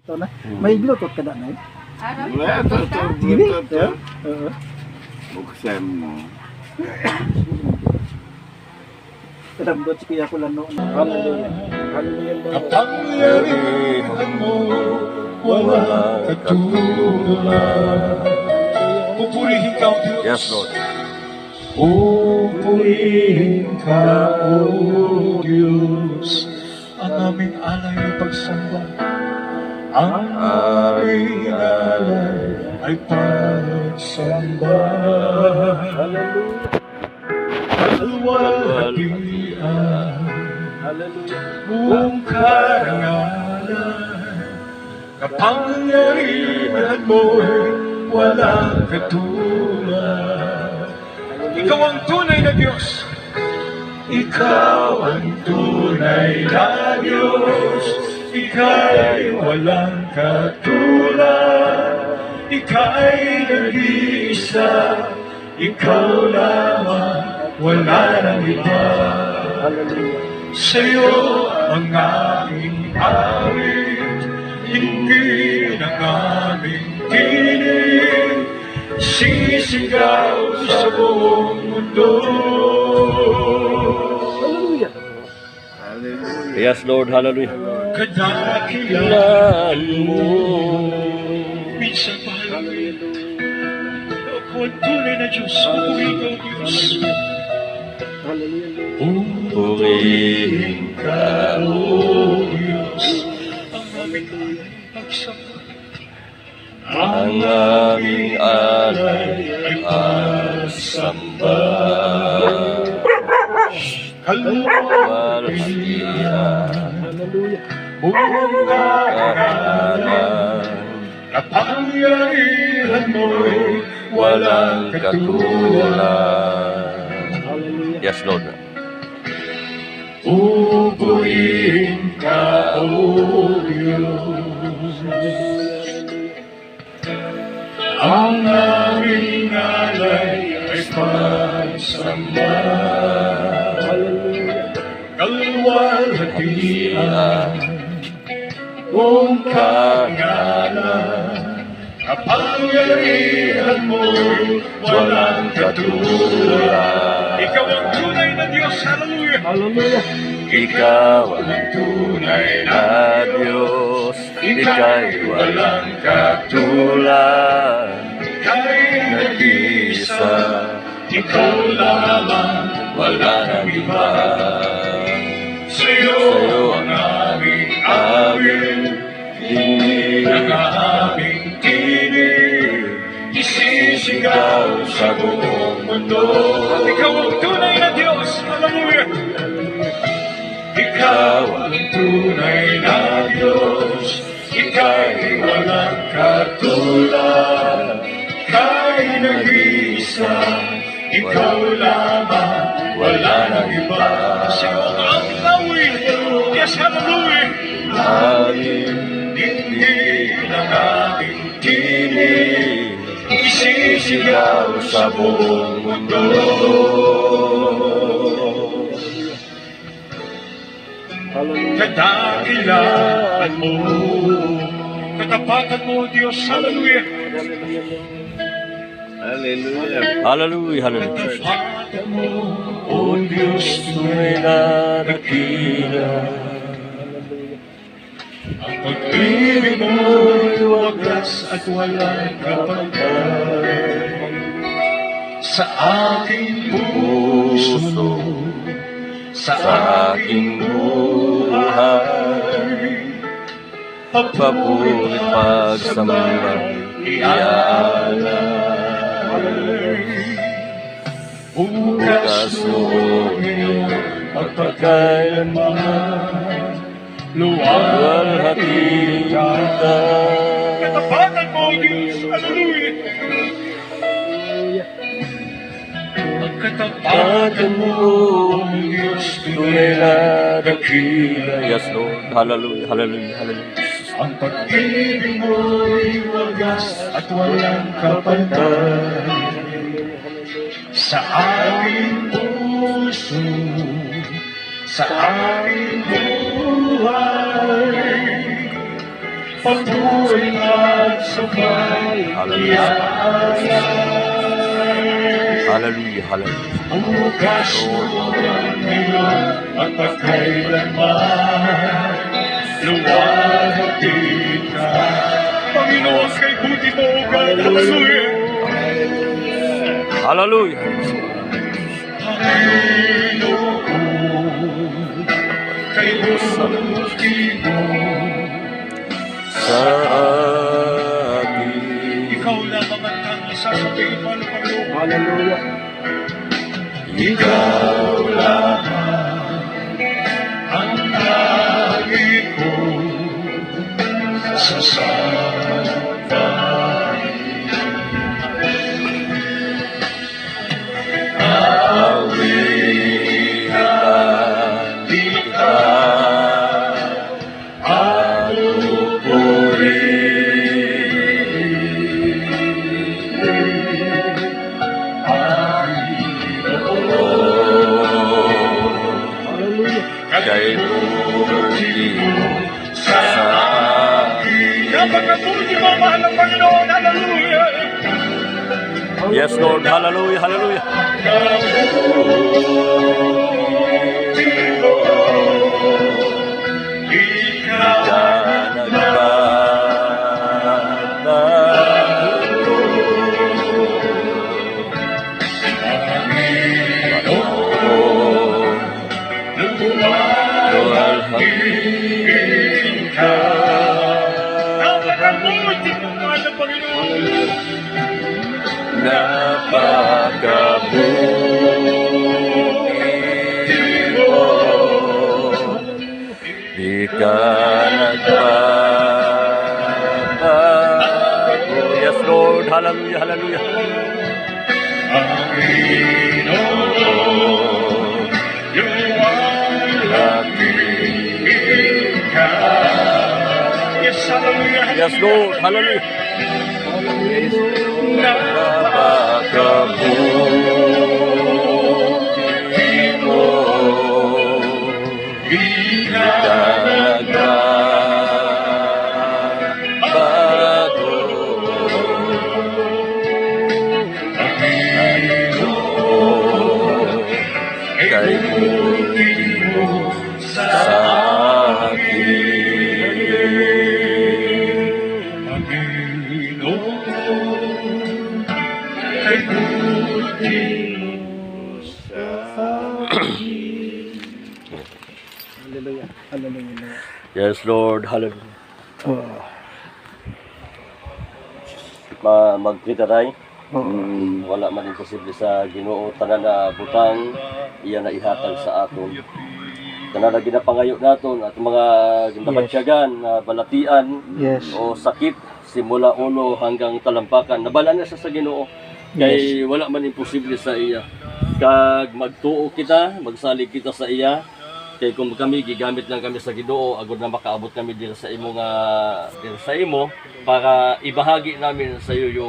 Ito na. May Bluetooth ka na eh. Wala, ito. Oo. Buksan mo. Kadamdot si Kuya ko lang noon. Hallelujah. Hallelujah. Kapangyarihan mo, walang katulad. Pupurihin ka, O Diyos. Yes, Lord. Pupurihin ka, O Diyos. Ang aming alay ng pagsamba, ang aming alay ay pagsamba. Hallelujah. Kalwalhatian, Hallelujah. buong karangalan, kapangyarihan mo'y walang katulad. Ikaw ang tunay na Diyos. Ikaw ang tunay na Diyos. Ika'y walang katulad. Ika'y nag-iisa. Ikaw lamang, wala nang iba. Hallelujah. Sa'yo ang aming awit, hindi ng aming tinig, sisigaw sa buong mundo. Hallelujah. Hallelujah. Yes, Lord. Hallelujah. Kadakilan mo, minsan mahal ako ang tunay na Diyos, pupurihin ka, O Diyos. Hallelujah. Pupurihin ka, O Diyos, ang aming alay pagsamba. Ang aming alay ay pagsamba. Kalwalhatian, Hallelujah. buong karangalan, kapangyarihan mo'y walang katulad. Hallelujah. Yes, Lord. Pupurihin ka, O Diyos. Ang aming alay ay pagsamba. Hallelujah. Kalwalhatian, buong karangalan, kapangyarihan mo'y walang katulad. Ikaw ang tunay na Diyos, hallelujah. Hallelujah. Ikaw ang Ang tunay na na Diyos, ika'y walang katulad. Ika'y nag-iisa, ikaw lamang, Wala nang iba. sa'yo ang aming awit, Hindi ang aming tinig, isisigaw sa buong mundo. Ikaw ang tunay na Diyos, hallelujah. Ikaw ang tunay na Diyos, ika'y walang katulad. Ika'y nag-iisa, ikaw lamang, wala nang iba. Sa'yo ang aming awit, yes, hallelujah. aming Dinggin ang aming tinig, isisigaw sa buong mundo. Hallelujah. Kadakilaan mo, katapatan mo, O Diyos, hallelujah. Hallelujah. Hallelujah. Hallelujah. Katapatan mo, O Diyos, tunay na dakila. Ang pag-ibig mo'y wagas at walang kapantay. Sa aking puso, sa aking buhay, Papuri pagsamba, iaalay. Bukas noong ngayon, magpagkailanman, luwalhati ka. Katapatan mo, Diyos, hallelujah. Ang katapatan mo, Diyos, tunay na dakila. Yes, Lord. Hallelujah. Hallelujah. Hallelujah. Ang pag-ibig mo'y wagas at walang kapantay. Sa aking puso, sa aking buhay, patuloy at sabay Hallelujah. Hallelujah. Hallelujah. bukas ngayon at kailanman luwalhati ka. Panginoon, kay buti mo, God. Hallelujah. Hallelujah. Panginoon, kay buti mo. Sa akin. Ikaw lamang ang tanging sasabihin mo, Panginoon. Hallelujah. Ikaw lamang ang lagi ko sasabihin. Awitan kita. Ano kay buti mo sa akin. Napakabuti mo, mahal ng Panginoon. Hallelujah. Yes, Lord. Hallelujah. Hallelujah. Kabuti mo, ikaw Ka napakabuti mo, mahal ng Panginoon. napakabuti mo, di ka nagbabago. Yes, Lord. Hallelujah. Hallelujah. Panginoon, luwalhati ka. Yes, hallelujah. Yes, Lord. Hallelujah. Napakabuti mo, di ka nagbabago. Kay buti mo sa akin. Panginoon, kay buti mo sa Hallelujah. Hallelujah. Yes, Lord. Hallelujah. Oh. Magkita tayo. Oh. Wala man imposible sa Ginoo, tanan na butang iya na ihatag sa aton. Tanan na ginapangayo naton at mga ginabatsyagan na balatian Yes. o sakit simula ulo hanggang talampakan. Nabala na siya sa Ginoo. Kay wala man imposible sa iya. Kag magtuo kita, magsalig kita sa iya. Kay kung kami gigamit lang kami sa Ginoo, agud na makaabot kami dito sa imo nga dito sa imo para ibahagi namin sa iyo yung